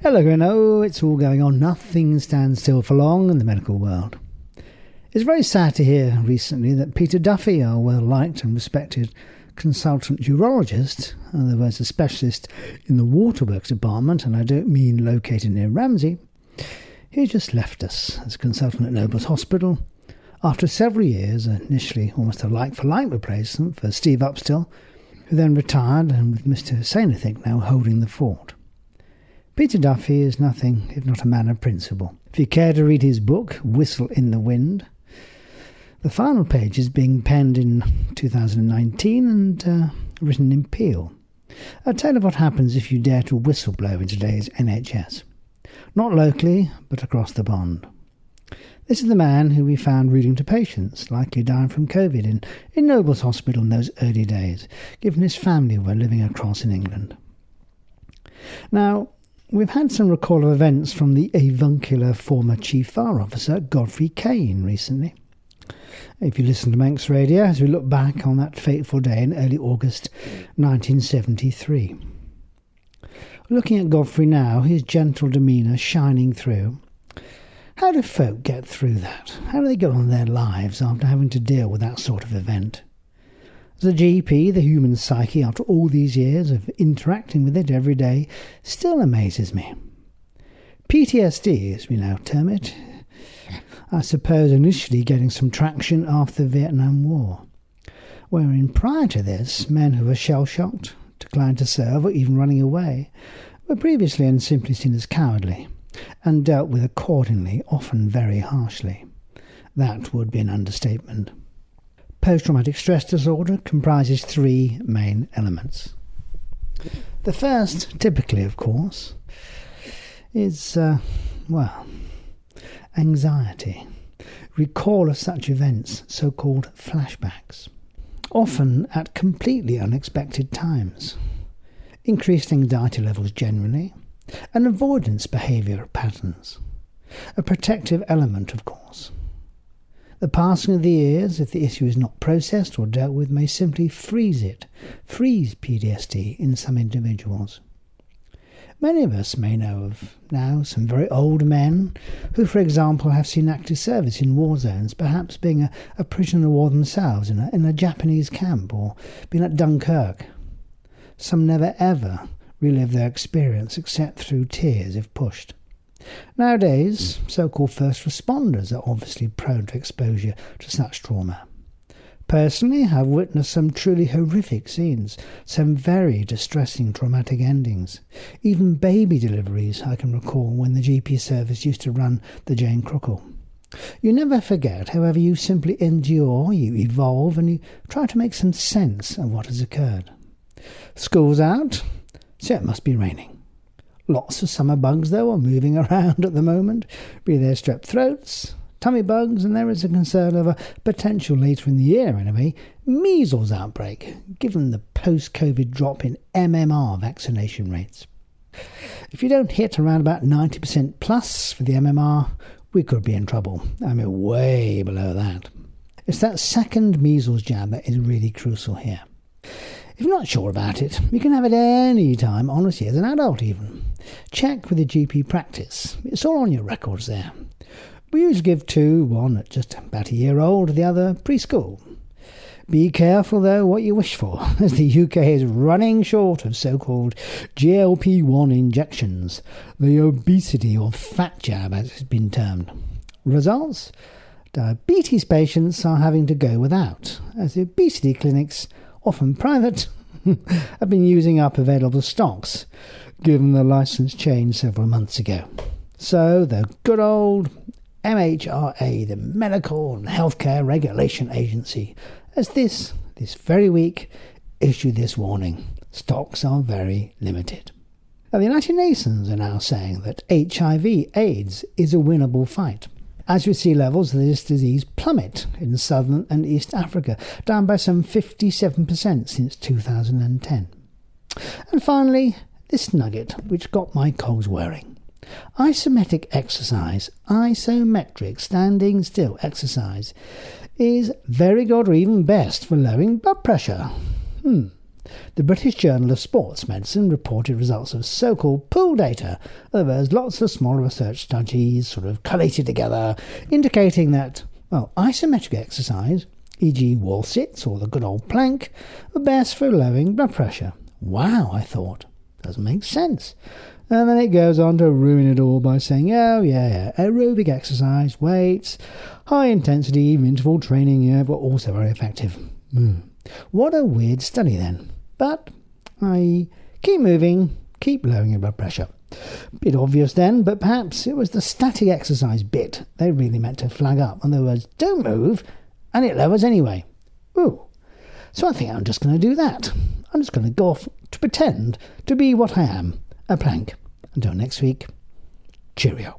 Hello, Greno. It's all going on. Nothing stands still for long in the medical world. It's very sad to hear recently that Peter Duffy, our well-liked and respected consultant urologist, in other words, a specialist in the waterworks department, and I don't mean located near Ramsey, he just left us as a consultant at Nobles Hospital after several years, initially almost a like-for-like replacement for Steve Upstill, who then retired, and with Mr. Hussain, I think, now holding the fort. Peter Duffy is nothing if not a man of principle. If you care to read his book, Whistle in the Wind, the final page is being penned in 2019 and written in Peel. A tale of what happens if you dare to whistleblow in today's NHS. Not locally, but across the pond. This is the man who we found reading to patients, likely dying from COVID in Nobles Hospital in those early days, given his family were living across in England. Now, we've had some recall of events from the avuncular former Chief Fire Officer Godfrey Kane recently. If you listen to Manx Radio, as we look back on that fateful day in early August 1973. Looking at Godfrey now, his gentle demeanour shining through, how do folk get through that? How do they get on their lives after having to deal with that sort of event? As a GP, the human psyche, after all these years of interacting with it every day, still amazes me. PTSD, as we now term it, I suppose initially getting some traction after the Vietnam War, wherein prior to this, men who were shell-shocked, declined to serve, or even running away, were previously and simply seen as cowardly, and dealt with accordingly, often very harshly. That would be an understatement. Post-traumatic stress disorder comprises three main elements. The first, typically of course, is, anxiety. Recall of such events, so-called flashbacks, often at completely unexpected times. Increased anxiety levels generally, and avoidance behaviour patterns. A protective element, of course. The passing of the years, if the issue is not processed or dealt with, may simply freeze PTSD in some individuals. Many of us may know of now some very old men who, for example, have seen active service in war zones, perhaps being a prisoner of war themselves in a Japanese camp or being at Dunkirk. Some never ever relive their experience except through tears if pushed. Nowadays, so-called first responders are obviously prone to exposure to such trauma. Personally, I've witnessed some truly horrific scenes, some very distressing traumatic endings. Even baby deliveries I can recall when the GP service used to run the Jane Crookle. You never forget, however, you simply endure, you evolve, and you try to make some sense of what has occurred. School's out, so it must be raining. Lots of summer bugs, though, are moving around at the moment, be they strep throats, tummy bugs, and there is a concern of a potential later in the year, anyway, measles outbreak, given the post-COVID drop in MMR vaccination rates. If you don't hit around about 90% plus for the MMR, we could be in trouble. I mean, way below that. It's that second measles jab that is really crucial here. If you're not sure about it, you can have it any time, honestly, as an adult even. Check with your GP practice. It's all on your records there. We usually give two, one at just about a year old, the other preschool. Be careful, though, what you wish for, as the UK is running short of so-called GLP-1 injections, the obesity or fat jab, as it's been termed. Results? Diabetes patients are having to go without, as the obesity clinics, often private, have been using up available stocks, given the licence change several months ago. So the good old MHRA, the Medical and Healthcare Regulation Agency, has this very week issued this warning. Stocks are very limited. Now, the United Nations are now saying that HIV/AIDS is a winnable fight, as we see levels of this disease plummet in southern and East Africa, down by some 57% since 2010. And finally, this nugget, which got my cogs whirring. Isometric exercise, isometric standing still exercise, is very good or even best for lowering blood pressure. The British Journal of Sports Medicine reported results of so-called pool data. In other words, lots of smaller research studies sort of collated together, indicating that, isometric exercise, e.g. wall sits or the good old plank, are best for lowering blood pressure. Wow, I thought. Doesn't make sense. And then it goes on to ruin it all by saying, aerobic exercise, weights, high-intensity interval training, but also very effective. What a weird study then. But I keep moving, keep lowering your blood pressure. Bit obvious then, but perhaps it was the static exercise bit they really meant to flag up. In other words, don't move, and it lowers anyway. So I think I'm just going to do that. I'm just going to go off to pretend to be what I am, a plank. Until next week, cheerio.